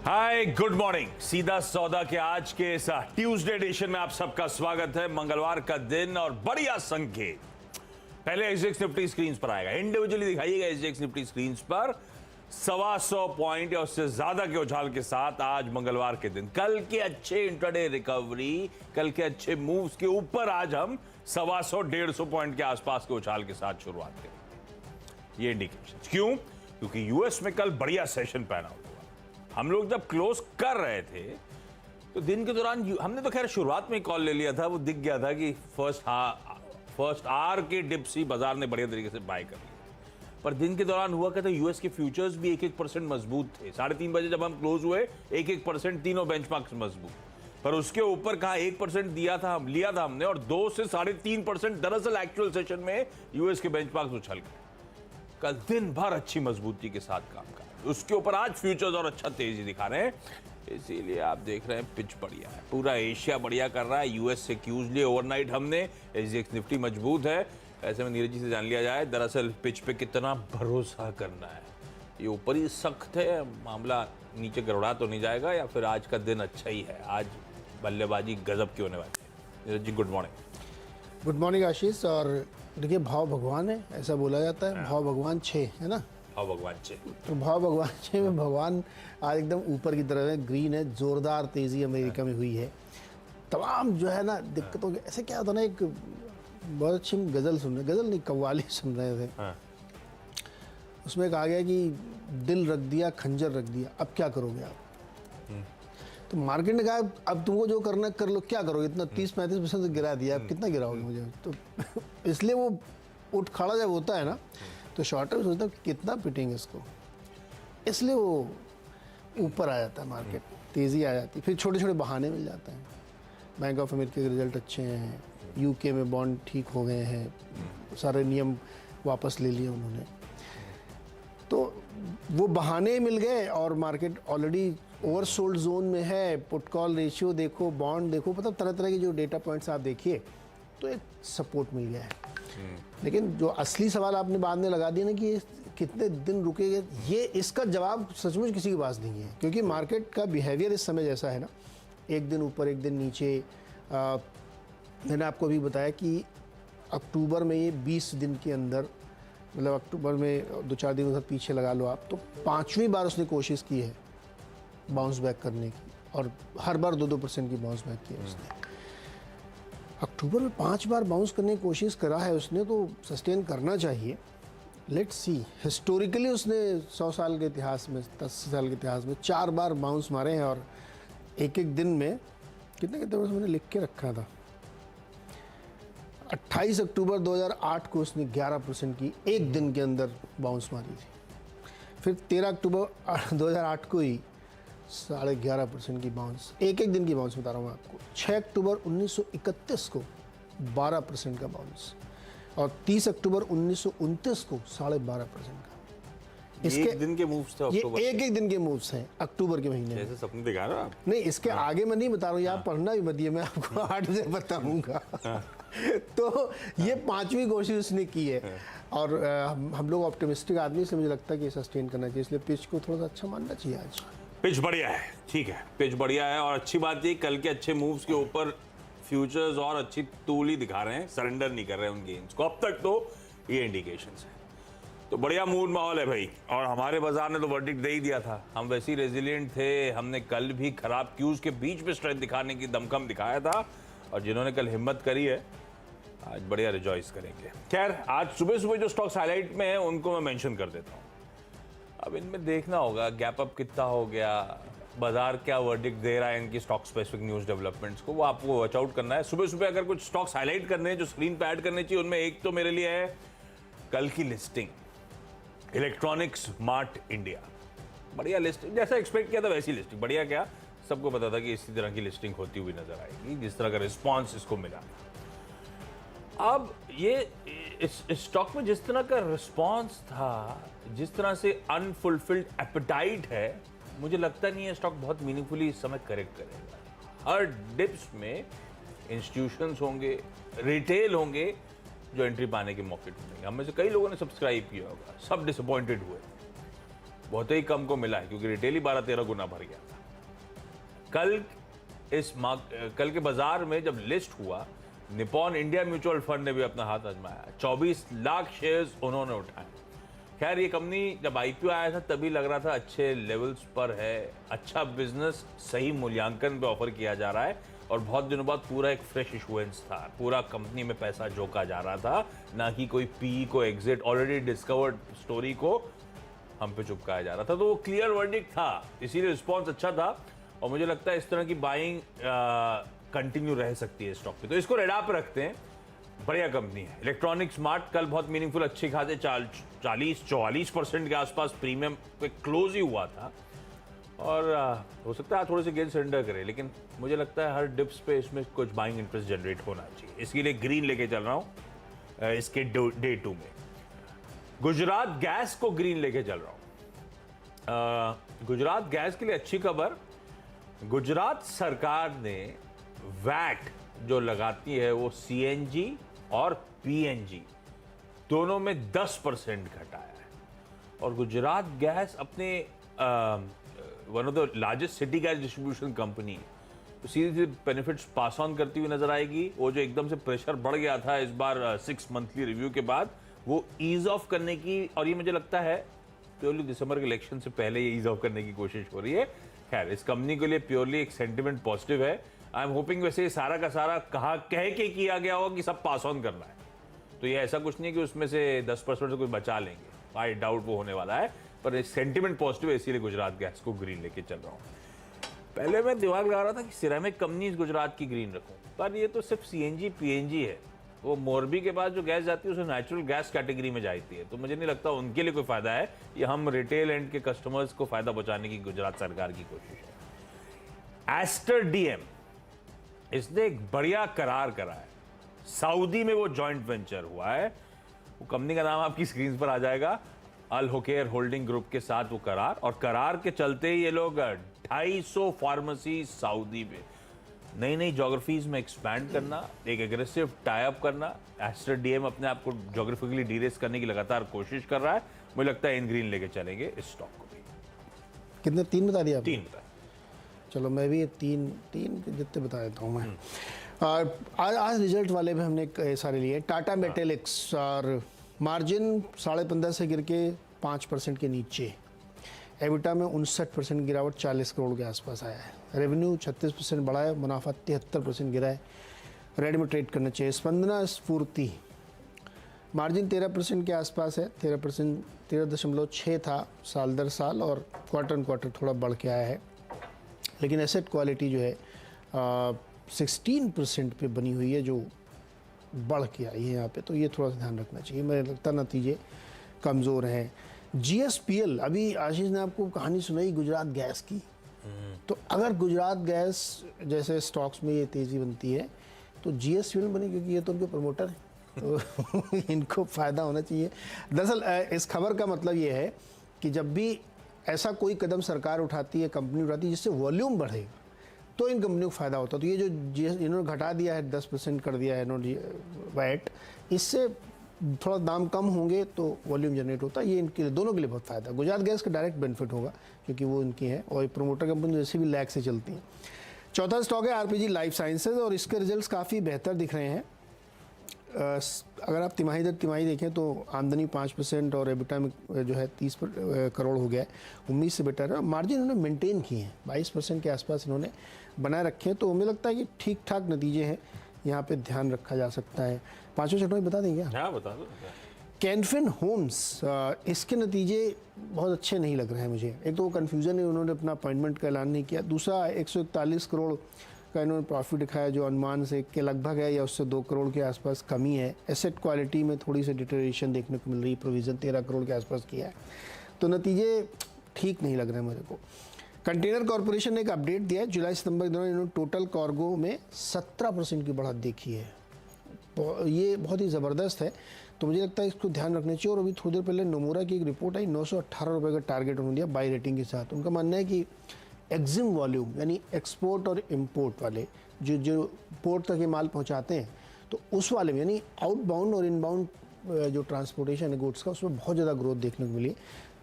Hi good morning. सीधा सौदा के आज के इस ट्यूसडे एडिशन में आप सबका स्वागत है। मंगलवार का दिन और बढ़िया संकेत। पहले एसजीएक्स निफ्टी स्क्रीन पर आएगा, इंडिविजुअली दिखाइएगा एसजीएक्स निफ्टी स्क्रीन पर 125 पॉइंट या उससे ज्यादा के उछाल के साथ आज मंगलवार के दिन। कल के अच्छे इंट्राडे रिकवरी, कल के अच्छे मूव्स के ऊपर आज हम 125-150 पॉइंट के आसपास के उछाल के साथ शुरुआत करेंगे। ये इंडिकेशन क्यों? क्योंकि यूएस में कल बढ़िया सेशन पैना हुआ। हम लोग जब क्लोज कर रहे थे तो दिन के दौरान हमने तो खैर शुरुआत में कॉल ले लिया था, वो दिख गया था कि फर्स्ट आवर के डिप्स ही बाजार ने बढ़िया तरीके से बाय कर लिया। पर दिन के दौरान हुआ क्या था, यूएस के फ्यूचर्स भी 1-1% मजबूत थे। 3:30 बजे जब हम क्लोज हुए 1-1% तीनों बेंचमार्क्स मजबूत, पर उसके ऊपर कहा 1% लिया था हमने, और 2 से 3.5% दरअसल एक्चुअल सेशन में यूएस के बेंचमार्क्स उछल गए। कल दिन भर अच्छी मजबूती के साथ काम कर, उसके ऊपर आज फ्यूचर्स और अच्छा तेजी दिखा रहे हैं। इसीलिए आप देख रहे हैं पिच बढ़िया है, पूरा एशिया बढ़िया कर रहा है। यूएस से क्यूज लिए ओवरनाइट हमने, एसजीएक्स निफ्टी मजबूत है। ऐसे में नीरज जी से जान लिया जाए दरअसल पिच पे कितना भरोसा करना है। ये ऊपर ही सख्त है, मामला नीचे गड़बड़ा तो नहीं जाएगा, या फिर आज का दिन अच्छा ही है, आज बल्लेबाजी गजब की होने वाली है। Neeraj ji good morning. Good morning आशीष। और देखिए भाव भगवान है, ऐसा बोला जाता है। भाव भगवान 6 है ना, भाव भगवान 6। तो भाव भगवान 6 में भगवान आज एकदम ऊपर की तरफ है, ग्रीन है, जोरदार तेजी अमेरिका में हुई है। तमाम जो है ना दिक्कतों के, ऐसे क्या होता ना, एक बहुत अच्छी गज़ल सुन रहे, गज़ल नहीं कव्वाली सुन रहे थे। उसमें कहा गया कि दिल रख दिया, खंजर रख दिया, अब क्या करोगे आप? तो मार्केट ने कहा अब तुमको जो करना कर लो, क्या करोगे? इतना 30-35% गिरा दिया, अब कितना गिराओगे मुझे? तो इसलिए वो उठ खड़ा जब होता है ना, तो शॉर्ट टर्म सोचता है कितना पिटेंगे इसको, इसलिए वो ऊपर आ जाता है मार्केट, तेज़ी आ जाती है। फिर छोटे छोटे बहाने मिल जाते हैं। बैंक ऑफ अमेरिका के रिजल्ट अच्छे हैं, यूके में बॉन्ड ठीक हो गए हैं, सारे नियम वापस ले लिए उन्होंने, तो वो बहाने मिल गए और मार्केट ऑलरेडी ओवरसोल्ड जोन में है। पुट कॉल रेशियो देखो, बॉन्ड देखो, मतलब तरह तरह के जो डेटा पॉइंट्स आप देखिए, तो एक सपोर्ट मिल गया है। लेकिन जो असली सवाल आपने बाद में लगा दिया ना कि ये कितने दिन रुकेगा, ये इसका जवाब सचमुच किसी के पास नहीं है। क्योंकि मार्केट का बिहेवियर इस समय जैसा है ना, एक दिन ऊपर एक दिन नीचे। मैंने आपको अभी बताया कि अक्टूबर में ये 20 दिन के अंदर, मतलब अक्टूबर में 2-4 दिन उधर पीछे लगा लो आप, तो 5वीं बार उसने कोशिश की है बाउंस बैक करने की, और हर बार 2-2% की बाउंस बैक की है उसने। अक्टूबर में 5 बार बाउंस करने की कोशिश करा है उसने, तो सस्टेन करना चाहिए। लेट्स सी, हिस्टोरिकली उसने 100 साल के इतिहास में, 10 साल के इतिहास में 4 बार बाउंस मारे हैं, और एक दिन में कितने मैंने लिख के रखा था। 28 अक्टूबर 2008 को उसने 11% की एक दिन के अंदर बाउंस मारी थी। फिर 13 अक्टूबर 2008 को ही 11.5% की बाउंस, एक दिन की बाउंस बता रहा हूँ आपको। 6 अक्टूबर 1931 को 12% का बाउंस, और 30 अक्टूबर 1929 को 12.5% का। इसके एक दिन के मूव्स थे, ये एक दिन के मूव्स हैं अक्टूबर के महीने में। जैसे सपने दिखा रहे हो आप। नहीं, इसके आगे मैं नहीं बता रहा हूँ, यहाँ पढ़ना भी मत, मैं आपको 8 से बताऊंगा। तो ये 5वीं कोशिश उसने की है, और हम लोग ऑप्टिमिस्टिक आदमी से, मुझे लगता है कि सस्टेन करना चाहिए, इसलिए पिच को थोड़ा सा अच्छा मानना चाहिए आज। पिच बढ़िया है, ठीक है, पिच बढ़िया है। और अच्छी बात ये, कल के अच्छे मूव्स के ऊपर फ्यूचर्स और अच्छी तूल ही दिखा रहे हैं, सरेंडर नहीं कर रहे हैं उन गेम्स को। अब तक तो ये इंडिकेशंस है, तो बढ़िया मूड माहौल है भाई। और हमारे बाजार ने तो वर्डिक्ट दे ही दिया था, हम वैसे ही रेजिलिएंट थे। हमने कल भी खराब क्यूज के बीच में स्ट्रेंथ दिखाने की दमखम दिखाया था, और जिन्होंने कल हिम्मत करी है आज बढ़िया रिजॉइस करेंगे। खैर, आज सुबह सुबह जो स्टॉक्स हाईलाइट में है उनको मैं मेंशन कर देता हूँ। अब इनमें देखना होगा गैप अप कितना हो गया, बाजार क्या वर्डिक्ट दे रहा है इनकी स्टॉक स्पेसिफिक न्यूज़ डेवलपमेंट्स को, वो आपको वॉच आउट करना है। सुबह सुबह अगर कुछ स्टॉक्स हाईलाइट करने हैं जो स्क्रीन पे ऐड करने चाहिए, उनमें एक तो मेरे लिए है कल की लिस्टिंग, इलेक्ट्रॉनिक्स स्मार्ट इंडिया। बढ़िया लिस्टिंग, जैसा एक्सपेक्ट किया था वैसी लिस्टिंग। बढ़िया क्या, सबको पता था कि इसी तरह की लिस्टिंग होती हुई नजर आएगी, जिस तरह का रिस्पॉन्स इसको मिला। अब ये इस स्टॉक में जिस तरह का रिस्पॉन्स था, जिस तरह से अनफुलफिल्ड एपेटाइट है, मुझे लगता नहीं है स्टॉक बहुत मीनिंगफुली इस समय करेक्ट करेगा। हर डिप्स में इंस्टीट्यूशंस होंगे, रिटेल होंगे, जो एंट्री पाने के मौके ढूंढेंगे। हम में से कई लोगों ने सब्सक्राइब किया होगा, सब डिसअपॉइंटेड हुए, बहुत ही कम को मिला है, क्योंकि रिटेल ही 12-13 गुना भर गया था। कल कल के बाजार में जब लिस्ट हुआ, निपॉन इंडिया म्यूचुअल फंड ने भी अपना हाथ आजमाया, 24 लाख शेयर्स उन्होंने उठाए। खैर, ये कंपनी जब आईपीओ आया था तभी लग रहा था अच्छे लेवल्स पर है, अच्छा बिजनेस, सही मूल्यांकन पे ऑफर किया जा रहा है, और बहुत दिनों बाद पूरा एक फ्रेश इशुएंस था, पूरा कंपनी में पैसा झोंका जा रहा था, ना कि कोई पी को एग्जिट, ऑलरेडी डिस्कवर्ड स्टोरी को हम पे चुपकाया जा रहा था। तो वो क्लियर वर्डिक्ट था, इसीलिए रिस्पॉन्स अच्छा था, और मुझे लगता है इस तरह की बाइंग कंटिन्यू रह सकती है स्टॉक पे। तो इसको रेडा पे रखते हैं, बढ़िया कंपनी है। इलेक्ट्रॉनिक स्मार्ट कल बहुत मीनिंगफुल, अच्छे खासे 40-44% के आसपास प्रीमियम पे क्लोज ही हुआ था, और हो सकता है थोड़े से गेन सरेंडर करे, लेकिन मुझे लगता है हर डिप्स पे इसमें कुछ बाइंग इंटरेस्ट जनरेट होना चाहिए। इसके लिए ग्रीन लेके चल रहा हूँ इसके डे 2 में। गुजरात गैस को ग्रीन लेके चल रहा हूँ। गुजरात गैस के लिए अच्छी खबर, गुजरात सरकार ने वैट जो लगाती है वो सीएनजी और पीएनजी दोनों में 10% घटाया है, और गुजरात गैस अपने one of the largest city gas distribution company, तो सीधे बेनिफिट्स पास ऑन करती हुई नजर आएगी। वो जो एकदम से प्रेशर बढ़ गया था इस बार 6 मंथली रिव्यू के बाद, वो ईज ऑफ करने की, और ये मुझे लगता है प्योरली दिसंबर के इलेक्शन से पहले ये ईज ऑफ करने की कोशिश हो रही है। खैर, इस कंपनी के लिए प्योरली एक सेंटिमेंट पॉजिटिव है। आई एम होपिंग वैसे ये सारा का सारा कह के किया गया होगा कि सब पास ऑन करना है, तो ये ऐसा कुछ नहीं कि उसमें से 10% से कुछ बचा लेंगे, आई डाउट वो होने वाला है, पर एक सेंटिमेंट पॉजिटिव है, इसीलिए गुजरात गैस को ग्रीन लेके चल रहा हूँ। पहले मैं दिमाग लगा रहा था कि सिरेमिक कंपनीज गुजरात की ग्रीन रखूं, पर ये तो सिर्फ सीएनजी पीएनजी है, वो मोरबी के बाद जो गैस जाती है उसे नेचुरल गैस कैटेगरी में जाती है, तो मुझे नहीं लगता उनके लिए कोई फायदा है। ये हम रिटेल एंड के कस्टमर्स को फायदा पहुंचाने की गुजरात सरकार की कोशिश है। एस्टर डीएम, इसने एक बढ़िया करार करा है, सऊदी में वो जॉइंट वेंचर हुआ है, वो कंपनी का नाम आपकी स्क्रीन पर आ जाएगा, अल होकेर होल्डिंग ग्रुप के साथ वो करार, और करार के चलते ये लोग 250 फार्मेसी सऊदी में नई नई ज्योग्राफीज में एक्सपैंड करना, एक एग्रेसिव टाई अप करना। एस्टर डीएम अपने आप को ज्योग्राफिकली डीरेस करने की लगातार कोशिश कर रहा है। मुझे लगता है इन ग्रीन लेके चलेंगे इस स्टॉक को भी। कितने, 3 बता दिया आपने? 3 बता। चलो मैं भी 3 जितने बता देता हूँ मैं। और आज रिजल्ट वाले भी हमने कई सारे लिए। टाटा मेटेलिक्स, और मार्जिन 15.5 से गिर के 5% के नीचे, एबिटा में 59% गिरावट, 40 करोड़ के आसपास आया है। रेवेन्यू 36% बढ़ा है, मुनाफा 73% गिरा है, रेड में ट्रेड करना चाहिए। स्पंदना स्फूर्ति, मार्जिन 13% के आसपास है, 13.6 था साल दर साल, और क्वार्टर ऑन क्वार्टर थोड़ा बढ़ के आया है, लेकिन एसेट क्वालिटी जो है 16% पे बनी हुई है, जो बढ़ के आई है यहाँ पे, तो ये थोड़ा सा ध्यान रखना चाहिए। मुझे लगता नतीजे कमज़ोर हैं। जीएसपीएल, अभी आशीष ने आपको कहानी सुनाई गुजरात गैस की, तो अगर गुजरात गैस जैसे स्टॉक्स में ये तेज़ी बनती है तो जीएसपीएल बने, क्योंकि ये तो उनके प्रमोटर हैं, तो इनको फ़ायदा होना चाहिए। दरअसल इस खबर का मतलब ये है कि जब भी ऐसा कोई कदम सरकार उठाती है, कंपनी उठाती है, जिससे वॉल्यूम बढ़ेगा, तो इन कंपनियों को फ़ायदा होता है। तो ये जो इन्होंने घटा दिया है, 10% कर दिया है इन्होंने वैट, इससे थोड़ा दाम कम होंगे तो वॉल्यूम जनरेट होता है, ये इनके लिए, दोनों के लिए बहुत फ़ायदा है। गुजरात गैस का डायरेक्ट बेनिफिट होगा क्योंकि वो इनकी है, और प्रमोटर कंपनी जैसे भी लैग से चलती हैं। चौथा स्टॉक है आरपीजी लाइफ साइंसेज, और इसके रिजल्ट्स काफ़ी बेहतर दिख रहे हैं। अगर आप तिमाही दर तिमाही देखें तो आमदनी 5% और एबिटा में जो है 30 करोड़ हो गया है, उम्मीद से बेटर है। मार्जिन उन्होंने मेंटेन किए हैं, 22% के आसपास इन्होंने बनाए रखे हैं, तो हमें लगता है कि ठीक ठाक नतीजे हैं, यहाँ पे ध्यान रखा जा सकता है। 5 सेक्टर बता देंगे क्या? हाँ, बता दो। कैनफिन होम्स, इसके नतीजे बहुत अच्छे नहीं लग रहे हैं मुझे। एक तो वो कन्फ्यूज़न है, उन्होंने अपना अपॉइंटमेंट का ऐलान नहीं किया। दूसरा 141 करोड़ का इन्होंने प्रॉफिट दिखाया, जो अनुमान से के लगभग है, या उससे 2 करोड़ के आसपास कमी है। एसेट क्वालिटी में थोड़ी सी डिटेरिएशन देखने को मिल रही है, प्रोविज़न 13 करोड़ के आसपास किया है, तो नतीजे ठीक नहीं लग रहे हैं मेरे को। कंटेनर कॉरपोरेशन ने एक अपडेट दिया है, जुलाई सितंबर के दौरान इन्होंने टोटल कार्गो में 17% की बढ़त देखी है, तो ये बहुत ही ज़बरदस्त है, तो मुझे लगता है इसको ध्यान रखना चाहिए। और अभी थोड़ी देर पहले नोमुरा की एक रिपोर्ट आई, 918 रुपये का टारगेट उन्होंने दिया बाई रेटिंग के साथ। उनका मानना है कि एक्जिम वॉल्यूम, यानी एक्सपोर्ट और इम्पोर्ट वाले जो पोर्ट तक ये माल पहुंचाते हैं, तो उस वाले में, यानी आउटबाउंड और इनबाउंड जो ट्रांसपोर्टेशन है गुड्स का, उसमें बहुत ज़्यादा ग्रोथ देखने को मिली।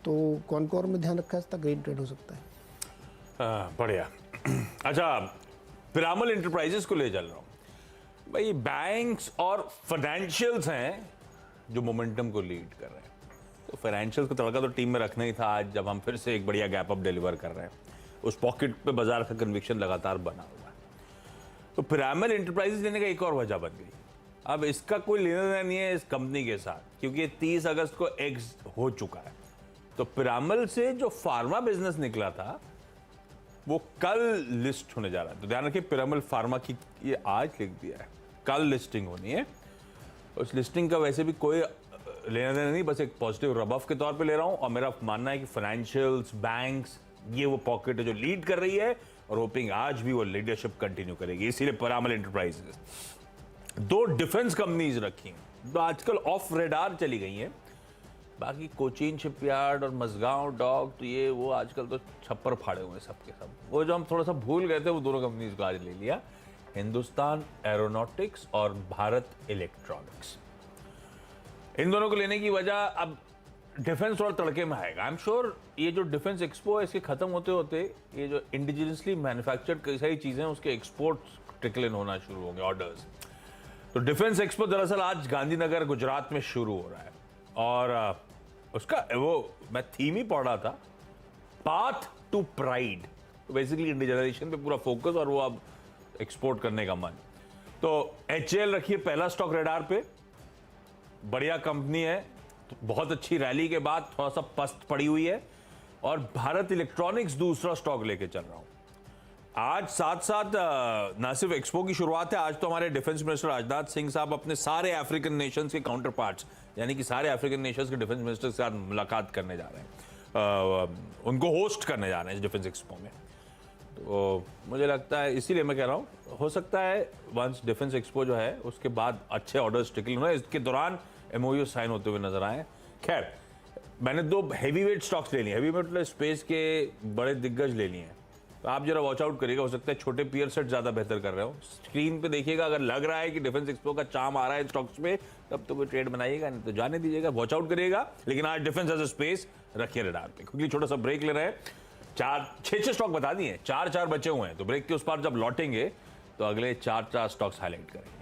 तो कौन कौन में ध्यान रखा है, इसका ग्रेट ट्रेड हो सकता है। बढ़िया। अच्छा, पिरामल इंटरप्राइजेस को ले चल रहा हूं भाई। बैंक्स और फाइनेंशियल्स हैं जो मोमेंटम को लीड कर रहे हैं। तो फाइनेंशियल्स को तड़का तो टीम में रखना ही था आज, जब हम फिर से एक बढ़िया गैप अप डिलीवर कर रहे हैं। उस पॉकेट पे बाजार का कन्विक्शन लगातार बना हुआ है। तो पिरामल इंटरप्राइजेस लेने का एक और वजह बन गई। अब इसका कोई लेना देना नहीं है इस कंपनी के साथ, क्योंकि 30 अगस्त को एग्स हो चुका है। तो पिरामल से जो फार्मा बिजनेस निकला था वो कल लिस्ट होने जा रहा है। तो ध्यान रखिए, पिरामल फार्मा की ये आज लिख दिया है, कल लिस्टिंग होनी है। उस लिस्टिंग का वैसे भी कोई लेना देना नहीं, बस एक पॉजिटिव रबफ के तौर पे ले रहा हूं। और मेरा मानना है कि फाइनेंशियल्स, बैंक्स, ये वो पॉकेट है जो लीड कर रही है, और होपिंग आज भी वो लीडरशिप कंटिन्यू करेगी। इसीलिए पिरामल इंटरप्राइजेस। दो डिफेंस कंपनीज रखी हैं जो आजकल ऑफ रेडार चली गई हैं। बाकी कोचीन शिपयार्ड और मजगांव डॉक, तो ये वो आजकल तो छप्पर फाड़े हुए हैं सबके सब। वो जो हम थोड़ा सा भूल गए थे, वो दोनों कंपनीज को आज ले लिया, हिंदुस्तान एरोनॉटिक्स और भारत इलेक्ट्रॉनिक्स। इन दोनों को लेने की वजह, अब डिफेंस और तड़के में आएगा। आई एम श्योर ये जो डिफेंस एक्सपो है, इसके खत्म होते होते ये जो इंडिजिनियसली मैन्युफैक्चर्ड कई सारी चीजें उसके एक्सपोर्ट ट्रिकल इन होना शुरू होंगे, ऑर्डर्स। तो डिफेंस एक्सपो दरअसल आज गांधीनगर गुजरात में शुरू हो रहा है, और उसका वो मैं थीम ही पढ़ रहा था, पाथ टू प्राइड। तो बेसिकली इंडिजिनाइजेशन पे पूरा फोकस, और वो अब एक्सपोर्ट करने का मन। तो HAL रखिए पहला स्टॉक रेडार पे, बढ़िया कंपनी है। तो बहुत अच्छी रैली के बाद थोड़ा सा पस्त पड़ी हुई है। और भारत इलेक्ट्रॉनिक्स दूसरा स्टॉक लेके चल रहा हूं आज। साथ साथ ना सिर्फ एक्सपो की शुरुआत है, आज तो हमारे डिफेंस मिनिस्टर राजनाथ सिंह साहब अपने सारे अफ्रीकन नेशंस के काउंटर पार्ट्स, यानी कि सारे अफ्रीकन नेशंस के डिफेंस मिनिस्टर के साथ मुलाकात करने जा रहे हैं, उनको होस्ट करने जा रहे हैं इस डिफेंस एक्सपो में। तो मुझे लगता है, इसीलिए मैं कह रहा हूँ, हो सकता है वंस डिफेंस एक्सपो जो है उसके बाद अच्छे ऑर्डर्स टिकल हुए, इसके दौरान MOU साइन होते हुए नजर आए। खैर, मैंने दो हैवी वेट स्टॉक्स ले लिए, हैवी वेट स्पेस के बड़े दिग्गज ले लिए हैं। तो आप जरा वॉच आउट करिएगा, हो सकता है छोटे पीयर सेट ज्यादा बेहतर कर रहे हो। स्क्रीन पे देखिएगा, अगर लग रहा है कि डिफेंस एक्सपो का चार्म आ रहा है स्टॉक्स में, तब तो कोई ट्रेड बनाइएगा, नहीं तो जाने दीजिएगा, वॉच आउट करिएगा। लेकिन आज डिफेंस एज अ स्पेस रखिए रडार पे। क्योंकि छोटा सा ब्रेक ले रहे हैं, 6 स्टॉक बता दिए, 4 बचे हुए हैं। तो ब्रेक के उस पार जब लौटेंगे तो अगले 4 स्टॉक्स हाईलाइट करेंगे।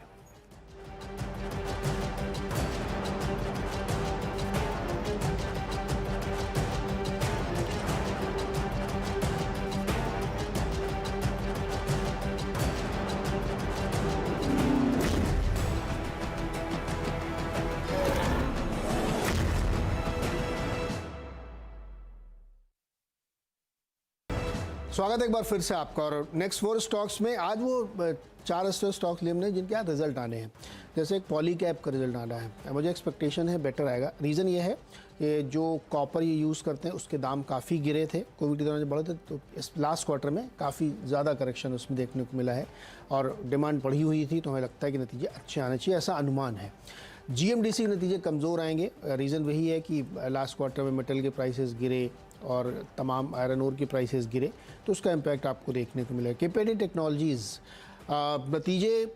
स्वागत है एक बार फिर से आपका। और नेक्स्ट 4 स्टॉक्स में आज वो 4 स्टॉक्स लिए हमने जिनके यहाँ रिजल्ट आने हैं। जैसे एक पॉली कैप का रिजल्ट आना है, मुझे एक्सपेक्टेशन है बेटर आएगा। रीज़न ये है कि जो कॉपर ये यूज़ करते हैं उसके दाम काफ़ी गिरे थे कोविड के दौरान जब बढ़े थे, तो इस लास्ट क्वार्टर में काफ़ी ज़्यादा करेक्शन उसमें देखने को मिला है और डिमांड बढ़ी हुई थी। तो हमें लगता है कि नतीजे अच्छे आने चाहिए, ऐसा अनुमान है। GMDC के नतीजे कमज़ोर आएंगे। रीज़न वही है कि लास्ट क्वार्टर में मेटल के प्राइसेस गिरे और तमाम आयरन ओर की प्राइसेस गिरे, तो उसका इम्पैक्ट आपको देखने को मिलेगा। KPIT टेक्नोलॉजीज़ नतीजे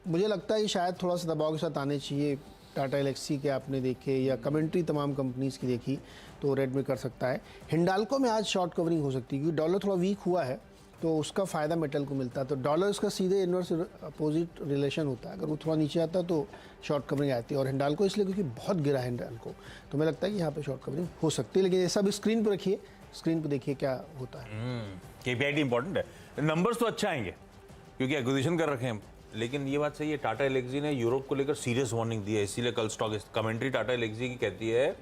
मुझे लगता है कि शायद थोड़ा सा दबाव के साथ आने चाहिए। टाटा एलेक्सी के आपने देखे या कमेंट्री तमाम कंपनीज़ की देखी तो रेड में कर सकता है। हिंडाल्को में आज शॉर्ट कवरिंग हो सकती है क्योंकि डॉलर थोड़ा वीक हुआ है, तो उसका फ़ायदा मेटल को मिलता है। तो डॉलर का सीधे इन्वर्स अपोजिट रिलेशन होता है, अगर वो थोड़ा नीचे आता है तो शॉर्ट कवरिंग आती है। और हिंडाल्को इसलिए क्योंकि बहुत गिरा है हिंडाल्को, तो मुझे लगता है कि यहाँ पे शॉर्ट कवरिंग हो सकती है। लेकिन ये सब स्क्रीन पर रखिए, स्क्रीन पर देखिए क्या होता है। KPIT इंपॉर्टेंट है, नंबर्स तो अच्छा आएंगे क्योंकि एक्विजिशन कर रखे हैं। लेकिन ये बात सही है, टाटा एलेक्सी ने यूरोप को लेकर सीरियस वार्निंग दी है, इसीलिए कल स्टॉक कमेंट्री टाटा एलेक्सी की कहती है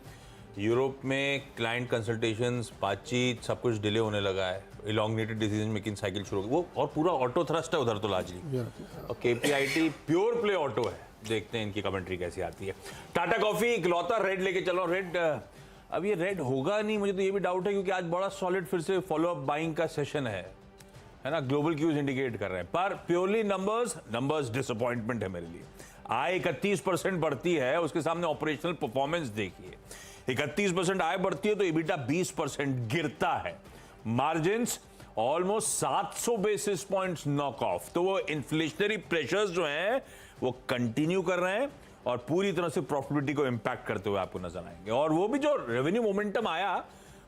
यूरोप में क्लाइंट कंसल्टेशंस, बातचीत, सब कुछ डिले होने लगा है। इलॉन्गेटेड डिसीजन मेकिंग साइकिल शुरू हो गई वो, और पूरा ऑटो थ्रस्ट है उधर तो लार्जली। और KPIT प्योर प्ले ऑटो है। देखते हैं इनकी कमेंट्री कैसी आती है। टाटा कॉफी इकलौता रेड लेके चलो। रेड अब ये रेड होगा नहीं, मुझे तो ये भी डाउट है क्योंकि आज बड़ा सॉलिड फिर से फॉलो अप बाइंग का सेशन है ना। ग्लोबल क्यूज इंडिकेट कर रहे हैं, पर प्योरली नंबर्स डिसअपॉइंटमेंट है मेरे लिए। आय 31% बढ़ती है, उसके सामने ऑपरेशनल परफॉर्मेंस देखिए। 31% आय बढ़ती है तो EBITDA 20% गिरता है। Margins almost 700 basis points knock off. तो वो इन्फ्लेशनरी प्रेशर्स जो हैं वो कंटिन्यू कर रहे हैं और पूरी तरह से प्रॉफिटेबिलिटी को इंपैक्ट करते हुए आपको नजर आएंगे। और वो भी जो रेवेन्यू मोमेंटम आया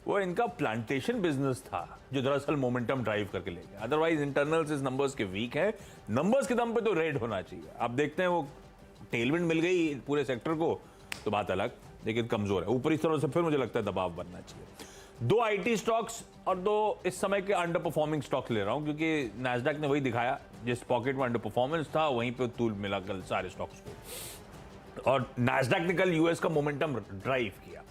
वो इनका प्लांटेशन बिजनेस था जो दरअसल मोमेंटम ड्राइव करके ले गया। अदरवाइज इंटरनल्स इस नंबर्स के वीक हैं, नंबर्स के दम पे तो रेड होना चाहिए। आप देखते हैं वो टेलविंड मिल गई पूरे सेक्टर को तो बात अलग, लेकिन कमजोर है ऊपर। इस तरह से फिर मुझे लगता है दबाव बनना चाहिए। 2 आईटी स्टॉक्स और 2 इस समय के अंडर परफॉर्मिंग स्टॉक्स ले रहा हूं क्योंकि नैस्डैक ने वही दिखाया, जिस पॉकेट में अंडर परफॉर्मेंस था वहीं पे तूल मिला कल सारे स्टॉक्स को, और नैस्डैक ने कल यूएस का मोमेंटम ड्राइव किया।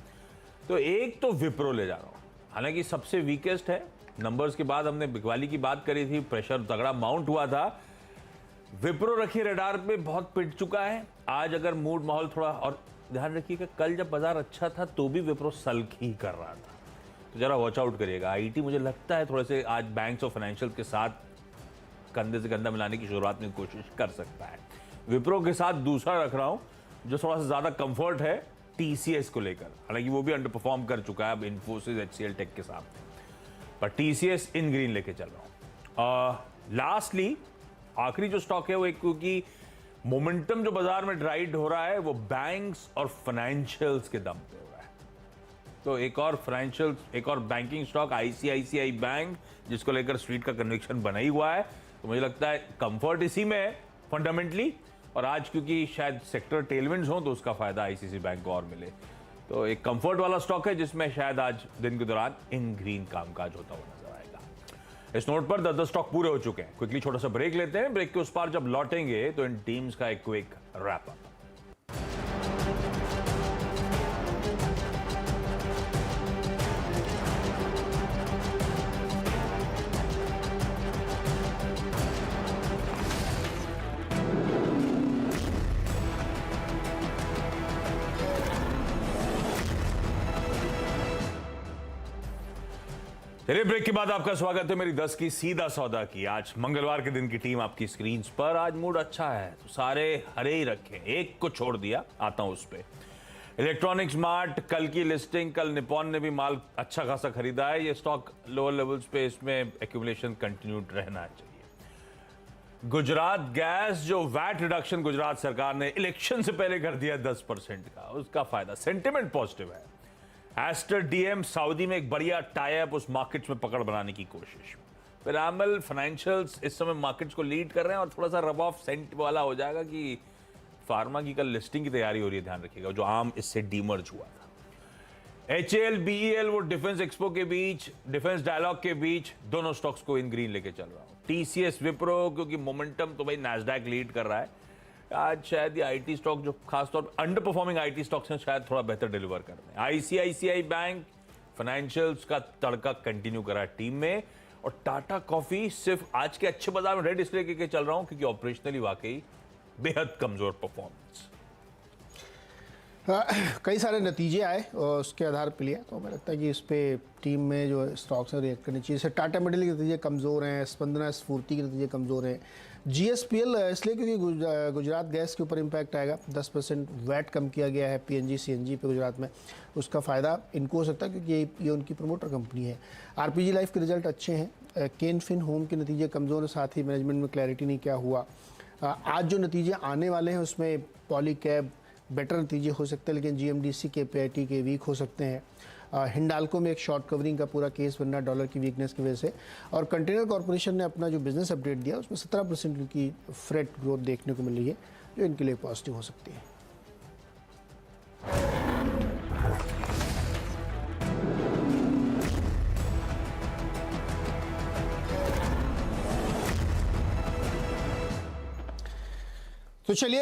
तो एक तो विप्रो ले जा रहा हूं, हालांकि सबसे वीकेस्ट है। नंबर्स के बाद हमने बिकवाली की बात करी थी, प्रेशर तगड़ा माउंट हुआ था। विप्रो रखिए रडार पे, बहुत पिट चुका है। आज अगर मूड माहौल थोड़ा, और ध्यान रखिएगा कल जब बाजार अच्छा था तो भी विप्रो सल्क ही कर रहा था, तो जरा वॉच आउट करिएगा। आईटी मुझे लगता है थोड़े से आज बैंक्स और फाइनेंशियल के साथ कंधे से कंधा मिलाने की शुरुआत में कोशिश कर सकता है। विप्रो के साथ दूसरा रख रहा हूं जो थोड़ा सा ज्यादा कंफर्ट है, टीसीएस को लेकर। हालांकि वो भी अंडर परफॉर्म कर चुका है अब इन्फोसिस एचसीएल टेक के साथ, पर टीसीएस इन ग्रीन लेके चल रहा हूं। लास्टली आखिरी जो स्टॉक है वो एक, क्योंकि मोमेंटम जो बाजार में राइड हो रहा है वो बैंक्स और फाइनेंशियल्स के दम पे हो रहा है, तो एक और बैंकिंग स्टॉक आईसीआईसीआई बैंक, जिसको लेकर स्ट्रीट का कन्विक्शन बना ही हुआ है। तो मुझे लगता है कंफर्ट इसी में है फंडामेंटली, और आज क्योंकि शायद सेक्टर टेलविंड्स हो तो उसका फायदा आईसीआईसीआई बैंक को और मिले। तो एक कंफर्ट वाला स्टॉक है जिसमें शायद आज दिन के दौरान इन ग्रीन कामकाज होता हुआ नजर आएगा। इस नोट पर 10 स्टॉक पूरे हो चुके हैं। क्विकली छोटा सा ब्रेक लेते हैं, ब्रेक के उस पार जब लौटेंगे तो इन टीम्स का एक क्विक रैप अप। चलिए ब्रेक के बाद आपका स्वागत है मेरी 10 की सीधा सौदा की। आज मंगलवार के दिन की टीम आपकी स्क्रीन पर। आज मूड अच्छा है तो सारे हरे ही रखें, एक को छोड़ दिया, आता हूं उस पे। इलेक्ट्रॉनिक्स मार्ट कल की लिस्टिंग, कल निपॉन ने भी माल अच्छा खासा खरीदा है। ये स्टॉक लोअर लेवल्स पे, इसमें एक्यूमुलेशन कंटिन्यूड रहना चाहिए। गुजरात गैस, जो वैट रिडक्शन गुजरात सरकार ने इलेक्शन से पहले कर दिया 10% का, उसका फायदा, सेंटिमेंट पॉजिटिव है। एस्टर डीएम सऊदी में एक बढ़िया टाई अप, उस मार्केट्स में पकड़ बनाने की कोशिश। पिरामल फाइनेंशियल्स इस समय मार्केट्स को लीड कर रहे हैं और थोड़ा सा रब ऑफ सेंट वाला हो जाएगा कि फार्मा की कल लिस्टिंग की तैयारी हो रही है, ध्यान रखिएगा, जो आम इससे डीमर्ज हुआ था। एचएल बीईएल वो डिफेंस एक्सपो के बीच, डिफेंस डायलॉग के बीच, दोनों स्टॉक्स को इन ग्रीन लेके चल रहा हूं। टीसीएस विप्रो, क्योंकि मोमेंटम तो भाई नैस्डैक लीड कर रहा है। आज शायद ये आईटी स्टॉक जो खासतौर पर अंडर परफॉर्मिंग आईटी स्टॉक्स हैं शायद थोड़ा बेहतर डिलीवर कर रहे हैं। आईसीआईसीआई बैंक, फाइनेंशियल्स का तड़का कंटिन्यू करा टीम में, और टाटा कॉफी सिर्फ आज के अच्छे बाजार में रेड डिस्प्ले के चल रहा हूं क्योंकि ऑपरेशनली वाकई बेहद कमजोर परफॉर्मेंस। कई सारे नतीजे आए और उसके आधार पर लिया, तो हमें लगता है कि इस पे टीम में जो स्टॉक्स हैं रिएक्ट करनी चाहिए। जैसे टाटा मेटल के नतीजे कमज़ोर हैं, स्पंदना स्फूर्ति के नतीजे कमज़ोर हैं। जीएसपीएल इसलिए क्योंकि गुजरात गैस के ऊपर इम्पैक्ट आएगा, 10% वैट कम किया गया है पीएनजी सीएनजी पे गुजरात में, उसका फ़ायदा इनको हो सकता है क्योंकि ये उनकी प्रमोटर कंपनी है। आरपीजी लाइफ के रिजल्ट अच्छे हैं। केन फिन होम के नतीजे कमज़ोर हैं, साथ ही मैनेजमेंट में क्लैरिटी नहीं क्या हुआ। आज जो नतीजे आने वाले हैं उसमें पॉलीकैब बेटर नतीजे हो सकते हैं, लेकिन जीएमडीसी के पीआईटी के वीक हो सकते हैं। हिंडाल्को में एक शॉर्ट कवरिंग का पूरा केस बनना डॉलर की वीकनेस की वजह से। और कंटेनर कॉर्पोरेशन ने अपना जो बिजनेस अपडेट दिया उसमें 17% की फ्रेट ग्रोथ देखने को मिल रही है, जो इनके लिए पॉजिटिव हो सकती है। तो चलिए